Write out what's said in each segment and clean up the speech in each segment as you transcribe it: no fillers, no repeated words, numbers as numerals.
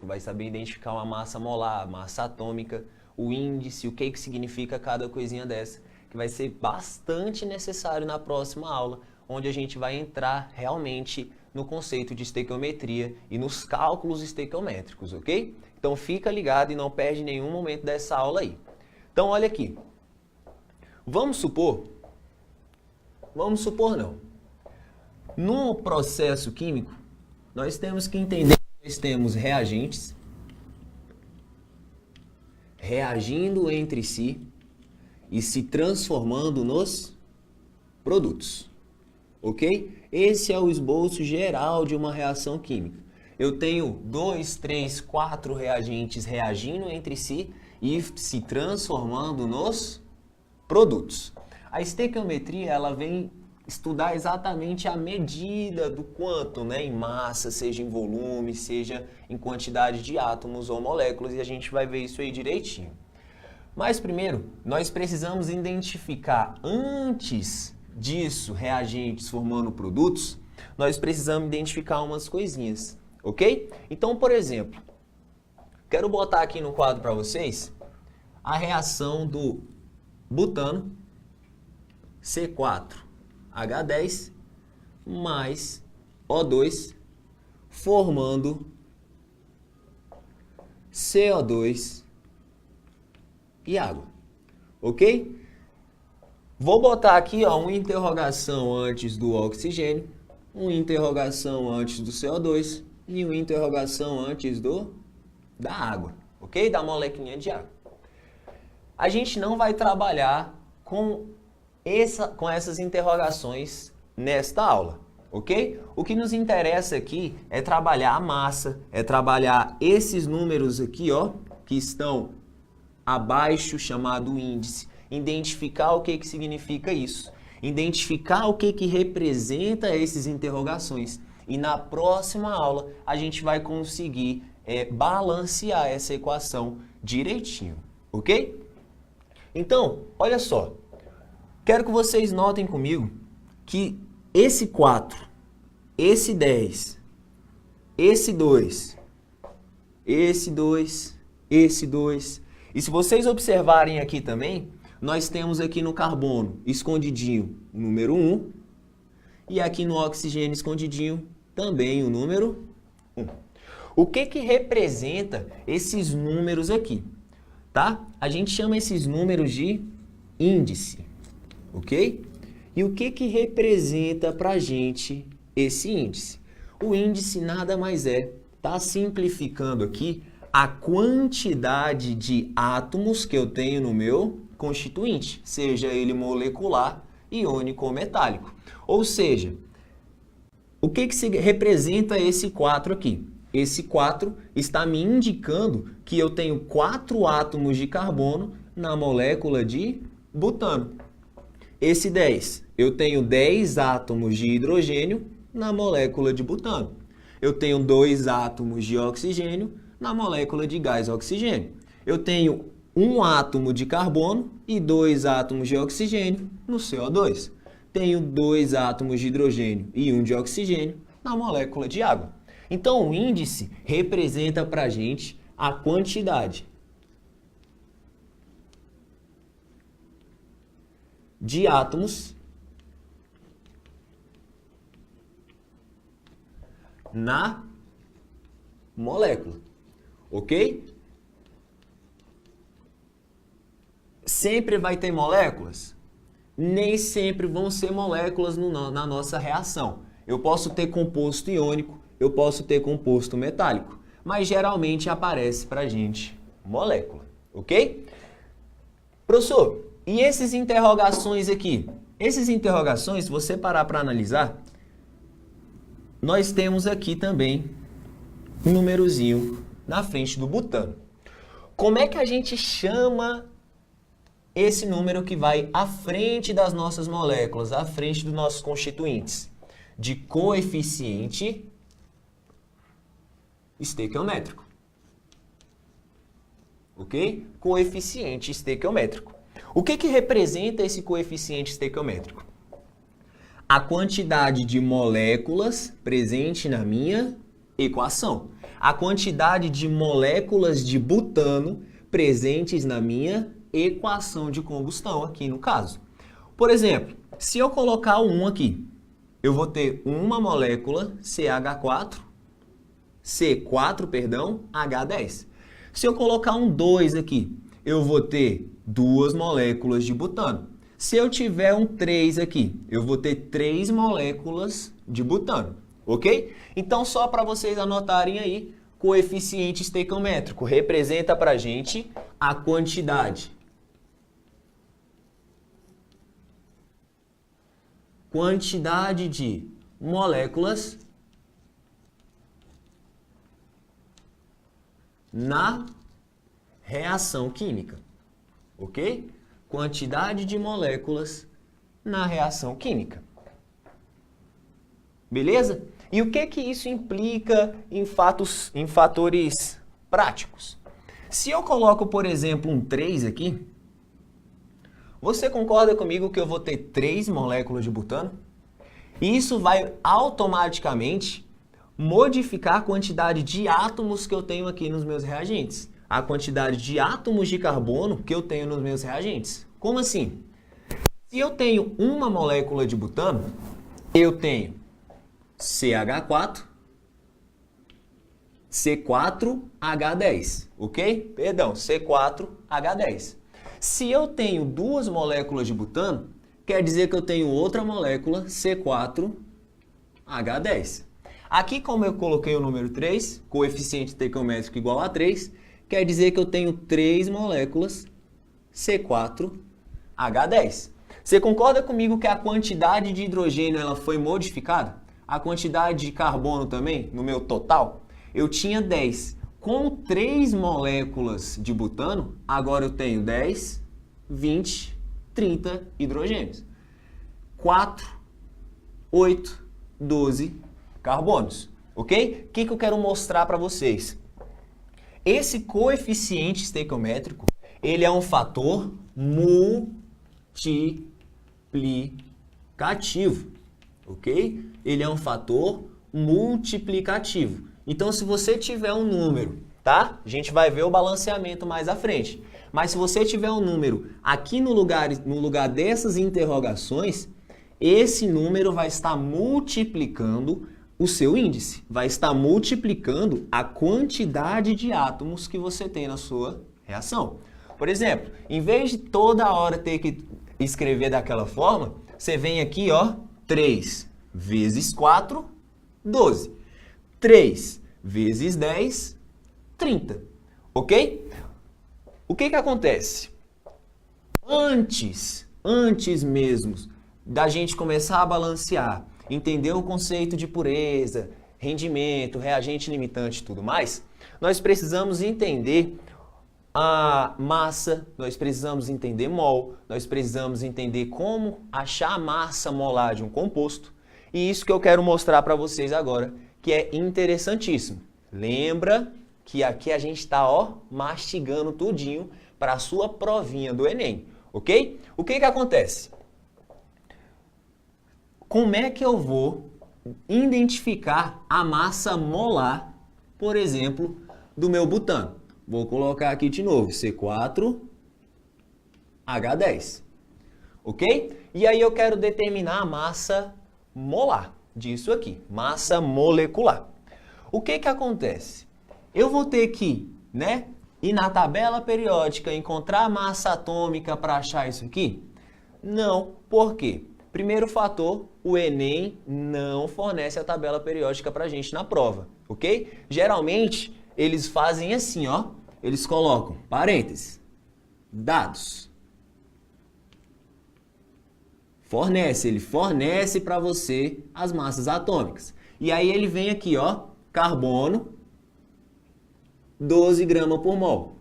vai saber identificar uma massa molar, massa atômica, o índice, o que significa cada coisinha dessa, que vai ser bastante necessário na próxima aula, onde a gente vai entrar realmente no conceito de estequiometria e nos cálculos estequiométricos, ok? Então fica ligado e não perde nenhum momento dessa aula aí. Então olha aqui, vamos supor não, no processo químico, nós temos que entender que nós temos reagentes reagindo entre si e se transformando nos produtos, ok? Esse é o esboço geral de uma reação química. Eu tenho 2, 3, 4 reagentes reagindo entre si e se transformando nos produtos. A estequiometria, ela vem estudar exatamente a medida do quanto, né, em massa, seja em volume, seja em quantidade de átomos ou moléculas, e a gente vai ver isso aí direitinho. Mas primeiro, nós precisamos identificar, antes disso, reagentes formando produtos, nós precisamos identificar umas coisinhas, ok? Então, por exemplo, quero botar aqui no quadro para vocês a reação do butano C4H10 mais O2 formando CO2 e água, ok? Vou botar aqui ó, uma interrogação antes do oxigênio, uma interrogação antes do CO2 e uma interrogação antes da água, ok? Da molequinha de água. A gente não vai trabalhar com essas interrogações nesta aula, ok? O que nos interessa aqui é trabalhar a massa, é trabalhar esses números aqui, ó, que estão abaixo, chamado índice, identificar o que significa isso, identificar o que representa essas interrogações. E na próxima aula a gente vai conseguir balancear essa equação direitinho, ok? Então, olha só. Quero que vocês notem comigo que esse 4, esse 10, esse 2, esse 2, esse 2. E se vocês observarem aqui também, nós temos aqui no carbono escondidinho o número 1 e aqui no oxigênio escondidinho também o número 1. O que representa esses números aqui? Tá? A gente chama esses números de índice. Ok? E o que representa para a gente esse índice? O índice nada mais tá simplificando aqui, a quantidade de átomos que eu tenho no meu constituinte, seja ele molecular, iônico ou metálico. Ou seja, o que representa esse 4 aqui? Esse 4 está me indicando que eu tenho 4 átomos de carbono na molécula de butano. Esse 10, eu tenho 10 átomos de hidrogênio na molécula de butano. Eu tenho 2 átomos de oxigênio na molécula de gás oxigênio. Eu tenho 1 átomo de carbono e 2 átomos de oxigênio no CO2. Tenho 2 átomos de hidrogênio e 1 de oxigênio na molécula de água. Então, o índice representa para a gente a quantidade de átomos na molécula, ok? Sempre vai ter moléculas? Nem sempre vão ser moléculas na nossa reação. Eu posso ter composto iônico, eu posso ter composto metálico, mas geralmente aparece pra gente molécula, ok? Professor, e essas interrogações aqui? Essas interrogações, se você parar para analisar, nós temos aqui também um númerozinho na frente do butano. Como é que a gente chama esse número que vai à frente das nossas moléculas, à frente dos nossos constituintes? De coeficiente estequiométrico. Ok? Coeficiente estequiométrico. O que representa esse coeficiente estequiométrico? A quantidade de moléculas presente na minha equação. a quantidade de moléculas de butano presentes na minha equação de combustão aqui no caso. Por exemplo, se eu colocar o 1 aqui, eu vou ter uma molécula CH4, H10. Se eu colocar um 2 aqui, eu vou ter duas moléculas de butano. Se eu tiver um 3 aqui, eu vou ter 3 moléculas de butano, ok? Então, só para vocês anotarem aí, coeficiente estequiométrico representa para a gente a quantidade de moléculas na reação química, ok? Quantidade de moléculas na reação química. Beleza? E o que isso implica em fatores práticos? Se eu coloco, por exemplo, um 3 aqui, você concorda comigo que eu vou ter 3 moléculas de butano? E isso vai automaticamente modificar a quantidade de átomos que eu tenho aqui nos meus reagentes. A quantidade de átomos de carbono que eu tenho nos meus reagentes. Como assim? Se eu tenho uma molécula de butano, eu tenho CH4, C4H10, ok? Perdão, C4H10. Se eu tenho duas moléculas de butano, quer dizer que eu tenho outra molécula, C4H10. Aqui, como eu coloquei o número 3, coeficiente estequiométrico igual a 3, quer dizer que eu tenho 3 moléculas C4H10. Você concorda comigo que a quantidade de hidrogênio ela foi modificada? A quantidade de carbono também, no meu total? Eu tinha 10. Com 3 moléculas de butano, agora eu tenho 10, 20, 30 hidrogênios. 4, 8, 12 carbonos. Ok? O que eu quero mostrar para vocês? Esse coeficiente estequiométrico, ele é um fator multiplicativo. Ok? Ele é um fator multiplicativo. Então, se você tiver um número, tá? A gente vai ver o balanceamento mais à frente. Mas se você tiver um número aqui no lugar dessas interrogações, esse número vai estar multiplicando o seu índice. Vai estar multiplicando a quantidade de átomos que você tem na sua reação. Por exemplo, em vez de toda hora ter que escrever daquela forma, você vem aqui, ó, 3 vezes 4, 12. 3 vezes 10, 30. Ok? O que acontece? Antes mesmo da gente começar a balancear, entender o conceito de pureza, rendimento, reagente limitante e tudo mais, nós precisamos entender a massa, nós precisamos entender mol, nós precisamos entender como achar a massa molar de um composto. E isso que eu quero mostrar para vocês agora, que é interessantíssimo. Lembra que aqui a gente está, ó, mastigando tudinho para a sua provinha do Enem, ok? O que acontece? Como é que eu vou identificar a massa molar, por exemplo, do meu butano? Vou colocar aqui de novo, C4H10, ok? E aí eu quero determinar a massa molar disso aqui, massa molecular. O que acontece? Eu vou ter que, né, ir na tabela periódica, encontrar a massa atômica para achar isso aqui? Não, por quê? Primeiro fator, o Enem não fornece a tabela periódica para a gente na prova, ok? Geralmente, eles fazem assim, ó, eles colocam parênteses, dados. Ele fornece para você as massas atômicas. E aí ele vem aqui, ó, carbono, 12 gramas por mol.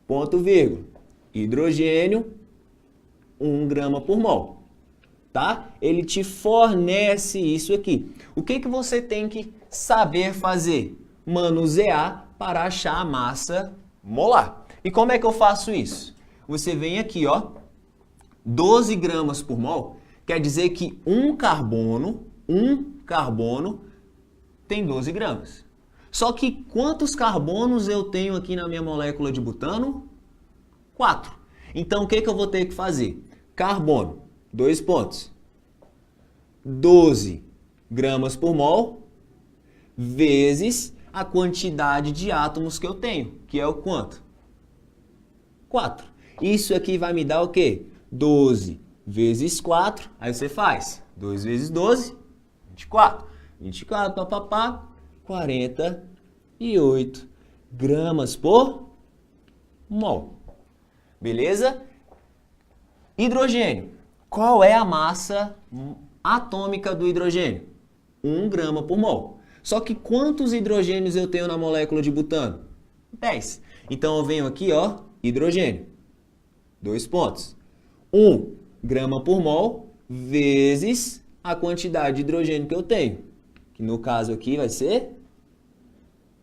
Ponto vírgula. Hidrogênio, 1 grama por mol. Tá? Ele te fornece isso aqui. O que você tem que saber fazer? Manusear para achar a massa molar. E como é que eu faço isso? Você vem aqui, ó, 12 gramas por mol, quer dizer que um carbono tem 12 gramas. Só que quantos carbonos eu tenho aqui na minha molécula de butano? 4. Então, o que eu vou ter que fazer? Carbono, 2 pontos. 12 gramas por mol, vezes a quantidade de átomos que eu tenho, que é o quanto? 4. Isso aqui vai me dar o quê? 12 vezes 4, aí você faz 2 vezes 12, 24. 24, papapá, 48 gramas por mol. Beleza? Hidrogênio. Qual é a massa atômica do hidrogênio? 1 grama por mol. Só que quantos hidrogênios eu tenho na molécula de butano? 10. Então eu venho aqui, ó, hidrogênio. 2 pontos. 1 grama por mol vezes a quantidade de hidrogênio que eu tenho. Que no caso aqui vai ser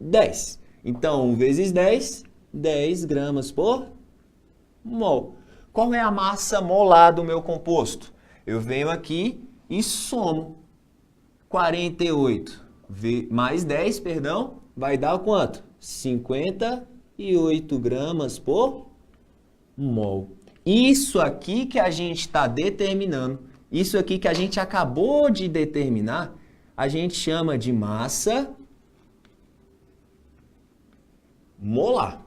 10. Então 1 vezes 10, 10 gramas por mol. Qual é a massa molar do meu composto? Eu venho aqui e somo. 48 mais 10, perdão, vai dar quanto? 58 gramas por mol. Isso aqui que a gente está determinando, isso aqui que a gente acabou de determinar, a gente chama de massa molar.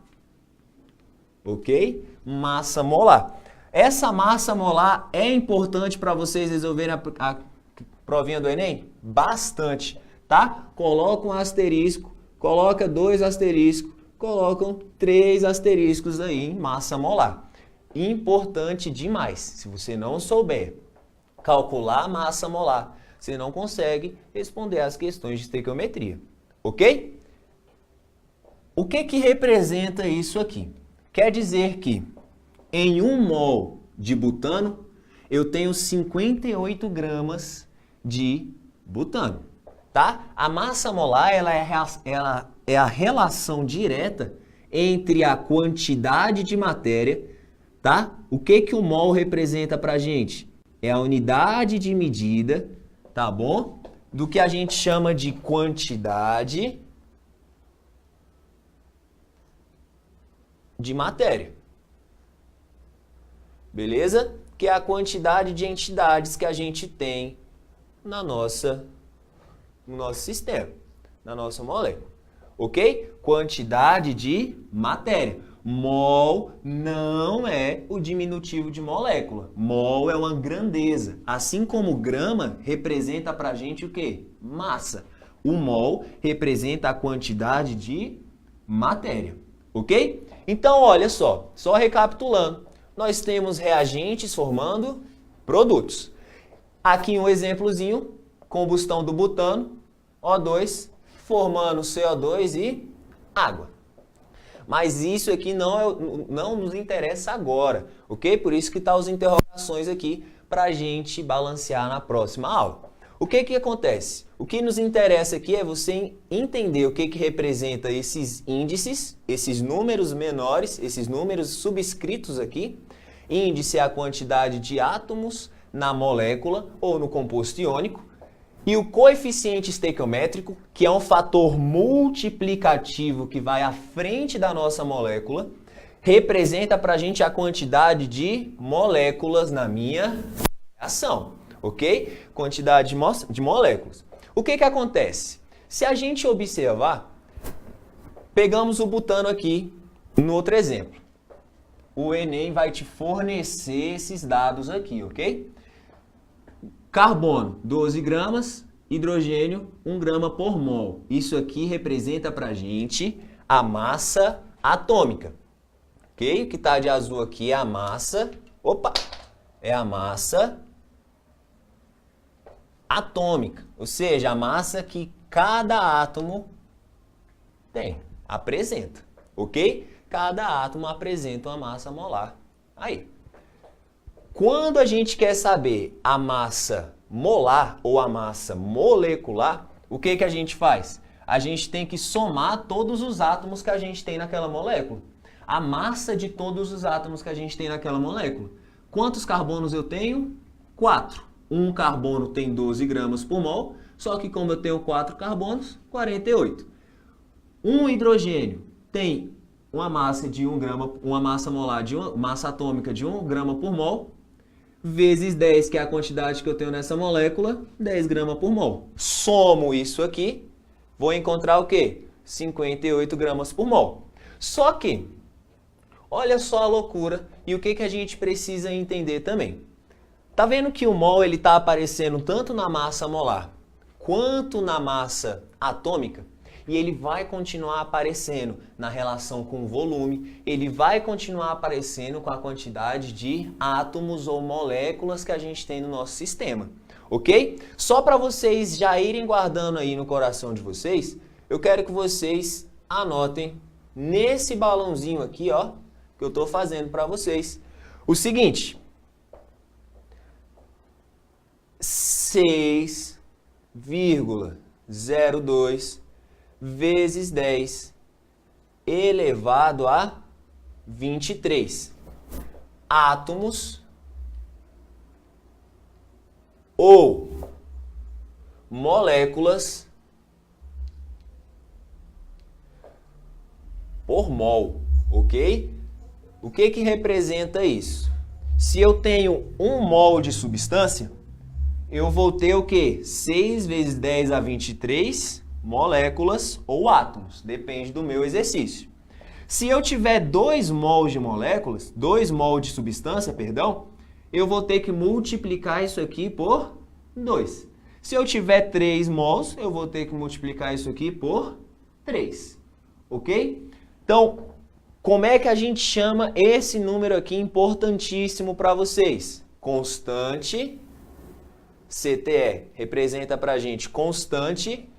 Ok? Massa molar. Essa massa molar é importante para vocês resolverem a provinha do Enem? Bastante, tá? Coloca um asterisco, coloca 2 asteriscos, colocam 3 asteriscos aí em massa molar. Importante demais. Se você não souber calcular a massa molar, você não consegue responder às questões de estequiometria, ok? O que representa isso aqui? Quer dizer que em 1 mol de butano, eu tenho 58 gramas de butano, tá? A massa molar ela é a relação direta entre a quantidade de matéria, tá? O que o mol representa pra gente? É a unidade de medida, tá bom? Do que a gente chama de quantidade de matéria. Beleza? Que é a quantidade de entidades que a gente tem no nosso sistema, na nossa molécula. Ok? Quantidade de matéria. Mol não é o diminutivo de molécula. Mol é uma grandeza. Assim como grama representa pra gente o quê? Massa. O mol representa a quantidade de matéria. Ok? Então, olha só recapitulando. Nós temos reagentes formando produtos. Aqui um exemplozinho, combustão do butano, O2, formando CO2 e água. Mas isso aqui não nos interessa agora, ok? Por isso que tá as interrogações aqui para a gente balancear na próxima aula. O que acontece? O que nos interessa aqui é você entender o que representa esses índices, esses números menores, esses números subscritos aqui. Índice é a quantidade de átomos na molécula ou no composto iônico. E o coeficiente estequiométrico, que é um fator multiplicativo que vai à frente da nossa molécula, representa para a gente a quantidade de moléculas na minha reação, ok? Quantidade de moléculas. O que acontece? Se a gente observar, pegamos o butano aqui no outro exemplo. O Enem vai te fornecer esses dados aqui, ok? Carbono, 12 gramas, hidrogênio, 1 grama por mol. Isso aqui representa pra gente a massa atômica, ok? O que está de azul aqui é a massa, é a massa atômica, ou seja, a massa que cada átomo apresenta, ok? Cada átomo apresenta uma massa molar. Aí. Quando a gente quer saber a massa molar ou a massa molecular, o que a gente faz? A gente tem que somar todos os átomos que a gente tem naquela molécula. A massa de todos os átomos que a gente tem naquela molécula. Quantos carbonos eu tenho? 4. Um carbono tem 12 gramas por mol, Só que como eu tenho 4 carbonos, 48. Um hidrogênio tem uma massa de 1 grama, uma massa molar de massa atômica de 1 grama por mol, vezes 10, que é a quantidade que eu tenho nessa molécula, 10 gramas por mol. Somo isso aqui, vou encontrar o quê? 58 gramas por mol. Só que, olha só a loucura e o que a gente precisa entender também. Tá vendo que o mol ele tá aparecendo tanto na massa molar quanto na massa atômica? E ele vai continuar aparecendo na relação com o volume, ele vai continuar aparecendo com a quantidade de átomos ou moléculas que a gente tem no nosso sistema, ok? Só para vocês já irem guardando aí no coração de vocês, eu quero que vocês anotem nesse balãozinho aqui, ó, que eu estou fazendo para vocês, o seguinte: 6,02 vezes 10 elevado a 23 átomos ou moléculas por mol, ok? O que representa isso? Se eu tenho 1 mol de substância, eu vou ter o quê? 6 vezes 10 a 23 moléculas ou átomos, depende do meu exercício. Se eu tiver 2 mols de moléculas, 2 mol de substância, perdão, eu vou ter que multiplicar isso aqui por 2. Se eu tiver 3 mols, eu vou ter que multiplicar isso aqui por 3, ok? Então, como é que a gente chama esse número aqui importantíssimo para vocês? Constante CTE, representa para a gente constante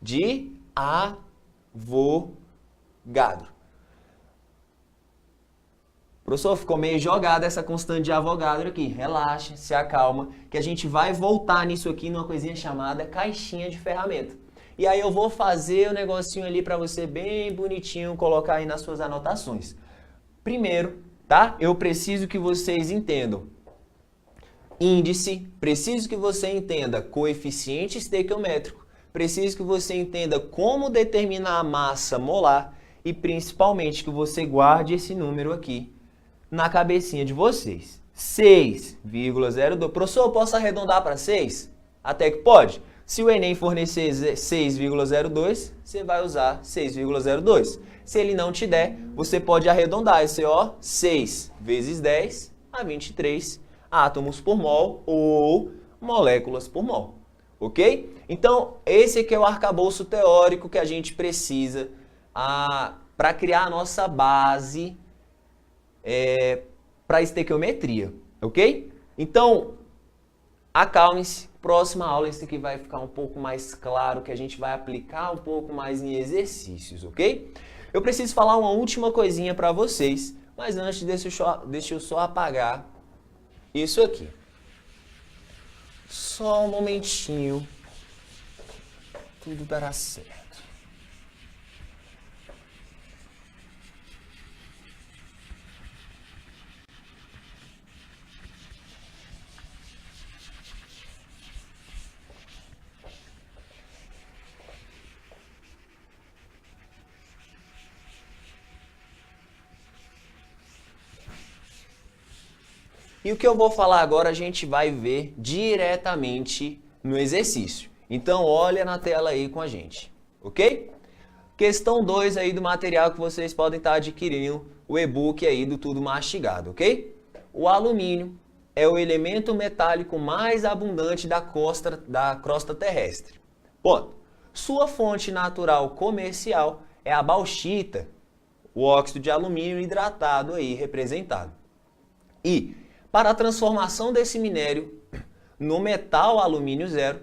de Avogadro. Professor, ficou meio jogada essa constante de Avogadro aqui. Relaxa, se acalma, que a gente vai voltar nisso aqui numa coisinha chamada caixinha de ferramenta. E aí eu vou fazer o negocinho ali para você bem bonitinho, colocar aí nas suas anotações. Primeiro, tá? Eu preciso que vocês entendam índice, preciso que você entenda coeficiente estequiométrico, preciso que você entenda como determinar a massa molar e principalmente que você guarde esse número aqui na cabecinha de vocês. 6,02. Professor, eu posso arredondar para 6? Até que pode. Se o Enem fornecer 6,02, você vai usar 6,02. Se ele não te der, você pode arredondar esse, ó, 6 vezes 10 a 23 átomos por mol ou moléculas por mol. Ok? Então, esse aqui é o arcabouço teórico que a gente precisa para criar a nossa base para a estequiometria. Ok? Então, acalme-se. Próxima aula, isso aqui vai ficar um pouco mais claro, que a gente vai aplicar um pouco mais em exercícios, ok? Eu preciso falar uma última coisinha para vocês, mas antes deixa eu só apagar isso aqui. Só um momentinho. Tudo dará certo. E o que eu vou falar agora a gente vai ver diretamente no exercício. Então olha na tela aí com a gente, ok? Questão 2 aí do material que vocês podem estar adquirindo, o e-book aí do Tudo Mastigado, ok? O alumínio é o elemento metálico mais abundante da crosta terrestre. Ponto. Sua fonte natural comercial é a bauxita, o óxido de alumínio hidratado aí representado. E para a transformação desse minério no metal alumínio zero,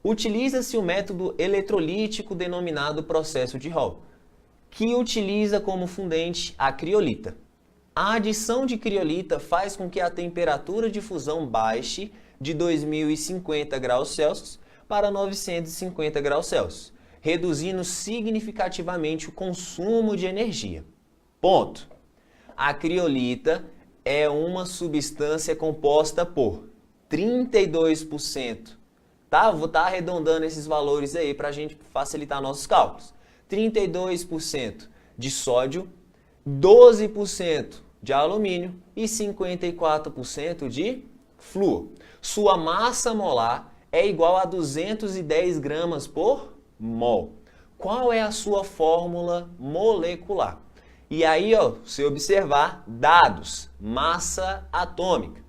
utiliza-se o método eletrolítico denominado processo de Hall, que utiliza como fundente a criolita. A adição de criolita faz com que a temperatura de fusão baixe de 2050 graus Celsius para 950 graus Celsius, reduzindo significativamente o consumo de energia. Ponto. A criolita é uma substância composta por 32% tá? Vou estar arredondando esses valores aí para a gente facilitar nossos cálculos. 32% de sódio, 12% de alumínio e 54% de flúor. Sua massa molar é igual a 210 gramas por mol. Qual é a sua fórmula molecular? E aí, ó, se observar dados, massa atômica,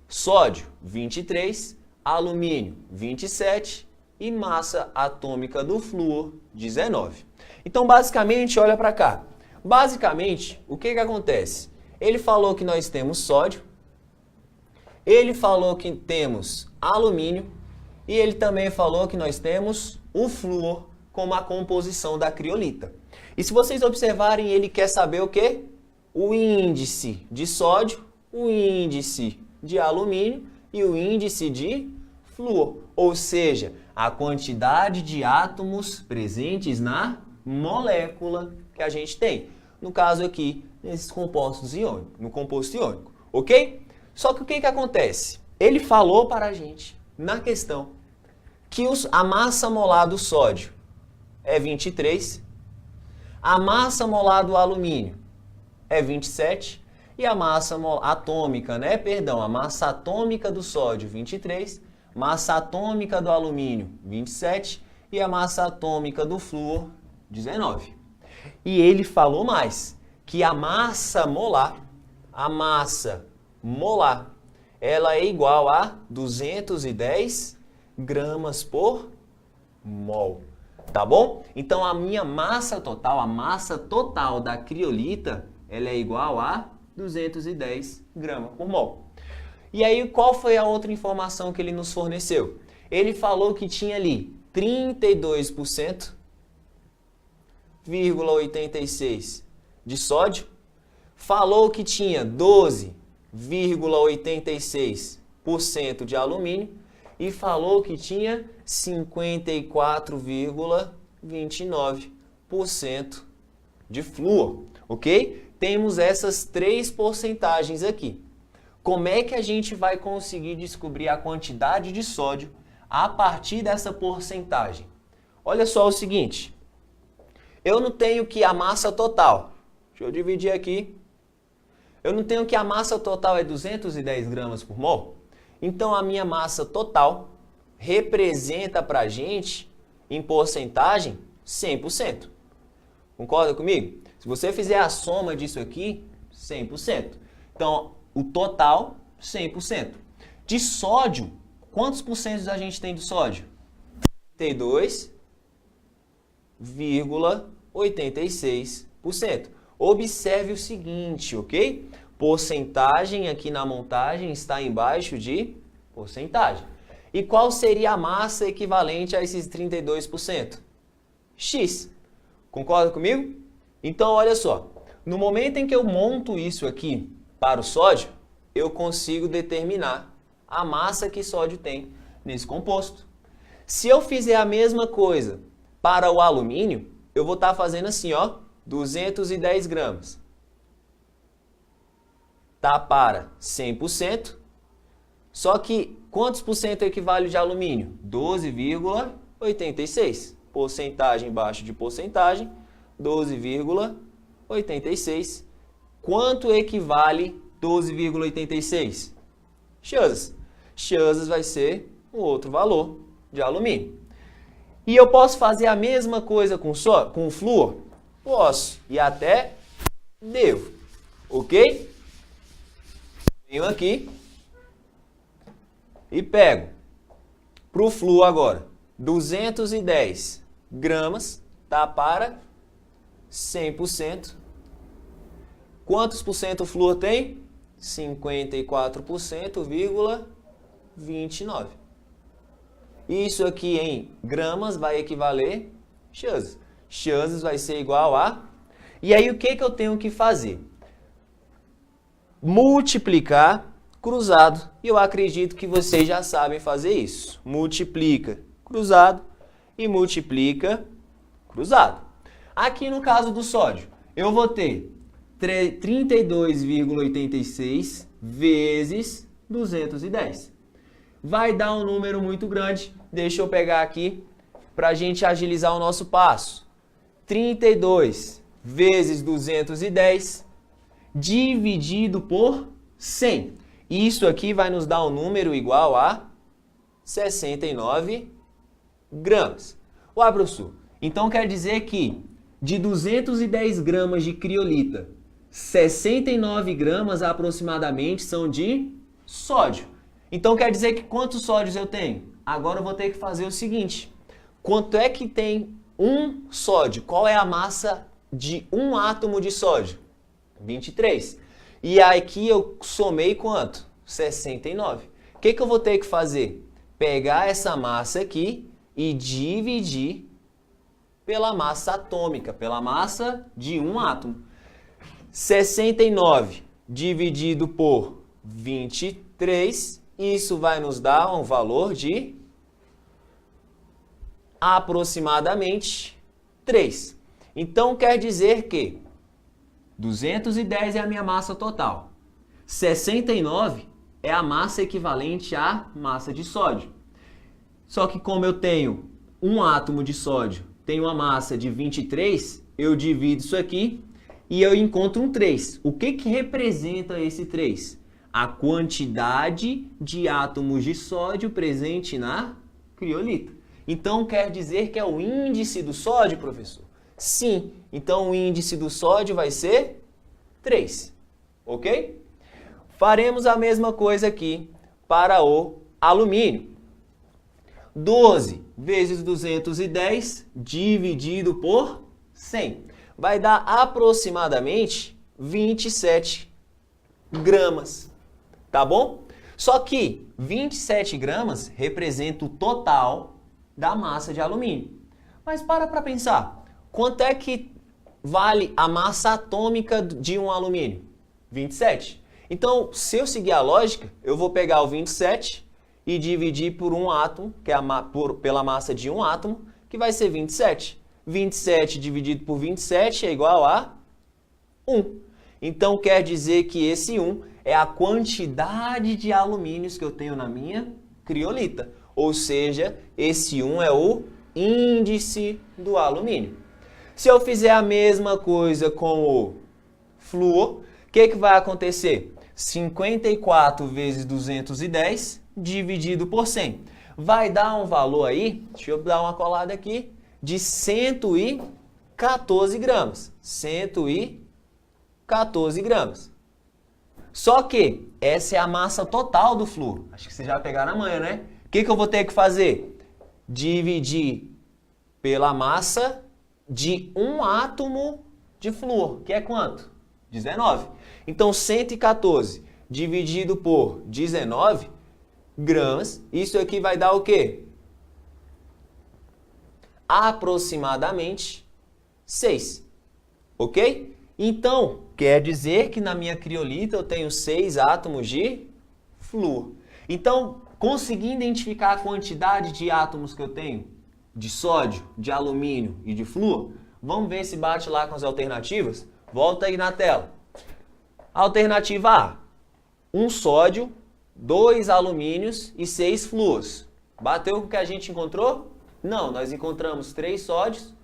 sódio 23, alumínio 27 e massa atômica do flúor 19. Então, basicamente, olha para cá. Basicamente, o que acontece? Ele falou que nós temos sódio, ele falou que temos alumínio e ele também falou que nós temos o flúor como a composição da criolita. E se vocês observarem, ele quer saber o quê? O índice de sódio, o índice de alumínio e o índice de flúor, ou seja, a quantidade de átomos presentes na molécula que a gente tem. No caso aqui, nesses compostos iônicos, no composto iônico, ok? Só que o que acontece? Ele falou para a gente, na questão, que a massa molar do sódio é 23, a massa molar do alumínio é 27 e a massa atômica, a massa atômica do sódio 23, massa atômica do alumínio 27 e a massa atômica do flúor 19. E ele falou mais, que a massa molar, ela é igual a 210 gramas por mol. Tá bom? Então a minha massa total, a massa total da criolita, ela é igual a 210 gramas por mol. E aí qual foi a outra informação que ele nos forneceu? Ele falou que tinha ali 32,86 de sódio, falou que tinha 12,86% de alumínio e falou que tinha 54,29% de flúor, ok? Temos essas três porcentagens aqui. Como é que a gente vai conseguir descobrir a quantidade de sódio a partir dessa porcentagem? Olha só o seguinte, eu não tenho que a massa total, deixa eu dividir aqui, eu não tenho que a massa total é 210 gramas por mol? Então, a minha massa total representa para a gente, em porcentagem, 100%. Concorda comigo? Se você fizer a soma disso aqui, 100%. Então, o total, 100%. De sódio, quantos por cento a gente tem de sódio? 32,86%. Observe o seguinte, ok? Porcentagem aqui na montagem está embaixo de porcentagem. E qual seria a massa equivalente a esses 32%? X. Concorda comigo? Então, olha só. No momento em que eu monto isso aqui para o sódio, eu consigo determinar a massa que sódio tem nesse composto. Se eu fizer a mesma coisa para o alumínio, eu vou estar fazendo assim, ó, 210 gramas. Tá para 100%, só que quantos por cento equivale de alumínio? 12,86. Porcentagem embaixo de porcentagem, 12,86. Quanto equivale 12,86? X. X vai ser um outro valor de alumínio. E eu posso fazer a mesma coisa com o flúor? Posso. E até devo. Ok? Venho aqui e pego para o flúor agora 210 gramas, tá, para 100%. Quantos por cento o flúor tem? 54,29. Isso aqui em gramas vai equivaler X. X vai ser igual a... E aí o que eu tenho que fazer? Multiplicar cruzado. E eu acredito que vocês já sabem fazer isso. Multiplica cruzado e multiplica cruzado. Aqui no caso do sódio, eu vou ter 32,86 vezes 210. vai dar um número muito grande. Deixa eu pegar aqui para a gente agilizar o nosso passo. 32 vezes 210 dividido por 100. Isso aqui vai nos dar um número igual a 69 gramas. Ué, professor, então quer dizer que de 210 gramas de criolita, 69 gramas aproximadamente são de sódio. Então quer dizer que quantos sódios eu tenho? Agora eu vou ter que fazer o seguinte. Quanto é que tem um sódio? Qual é a massa de um átomo de sódio? 23. E aqui eu somei quanto? 69. O que eu vou ter que fazer? Pegar essa massa aqui e dividir pela massa atômica, pela massa de um átomo. 69 dividido por 23, isso vai nos dar um valor de aproximadamente 3. Então quer dizer que 210 é a minha massa total. 69 é a massa equivalente à massa de sódio. Só que como eu tenho um átomo de sódio, tenho uma massa de 23, eu divido isso aqui e eu encontro um 3. O que representa esse 3? A quantidade de átomos de sódio presente na criolita. Então quer dizer que é o índice do sódio, professor? Sim. Então o índice do sódio vai ser 3. Ok? Faremos a mesma coisa aqui para o alumínio. 12 vezes 210 dividido por 100. Vai dar aproximadamente 27 gramas. Tá bom? Só que 27 gramas representa o total da massa de alumínio. Mas para pensar. Quanto é que vale a massa atômica de um alumínio? 27. Então, se eu seguir a lógica, eu vou pegar o 27 e dividir por um átomo, que é pela massa de um átomo, que vai ser 27. 27 dividido por 27 é igual a 1. Então, quer dizer que esse 1 é a quantidade de alumínios que eu tenho na minha criolita. Ou seja, esse 1 é o índice do alumínio. Se eu fizer a mesma coisa com o flúor, o que vai acontecer? 54 vezes 210 dividido por 100. Vai dar um valor aí, deixa eu dar uma colada aqui, de 114 gramas. 114 gramas. Só que essa é a massa total do flúor. Acho que vocês já pegaram a manha, né? O que eu vou ter que fazer? Dividir pela massa de um átomo de flúor, que é quanto? 19. Então, 114 dividido por 19 gramas, isso aqui vai dar o quê? Aproximadamente 6. Ok? Então, quer dizer que na minha criolita eu tenho 6 átomos de flúor. Então, consegui identificar a quantidade de átomos que eu tenho de sódio, de alumínio e de flúor? Vamos ver se bate lá com as alternativas? Volta aí na tela. Alternativa A. 1 sódio, 2 alumínios e 6 flúors. Bateu com o que a gente encontrou? Não, nós encontramos 3 sódios,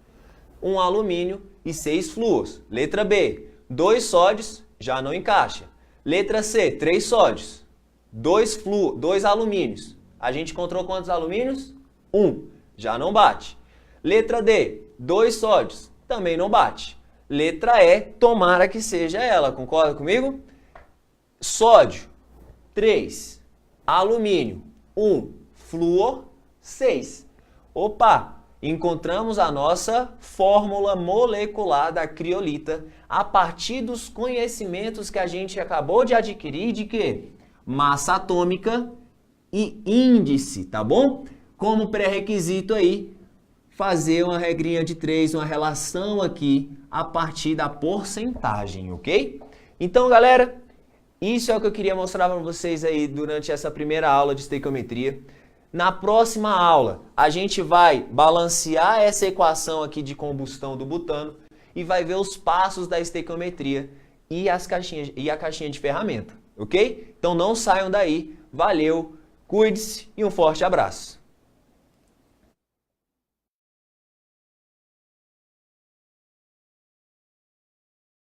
1 alumínio e 6 flúors. Letra B. 2 sódios, já não encaixa. Letra C. 3 sódios, 2 alumínios. A gente encontrou quantos alumínios? 1. Já não bate. Letra D. 2 sódios. Também não bate. Letra E. Tomara que seja ela. Concorda comigo? Sódio, 3. Alumínio, 1. Flúor, 6. Opa! Encontramos a nossa fórmula molecular da criolita a partir dos conhecimentos que a gente acabou de adquirir de quê? Massa atômica e índice, tá bom? Como pré-requisito aí, fazer uma regrinha de 3, uma relação aqui a partir da porcentagem, ok? Então, galera, isso é o que eu queria mostrar para vocês aí durante essa primeira aula de estequiometria. Na próxima aula, a gente vai balancear essa equação aqui de combustão do butano e vai ver os passos da estequiometria e a caixinha de ferramenta, ok? Então não saiam daí. Valeu! Cuide-se e um forte abraço.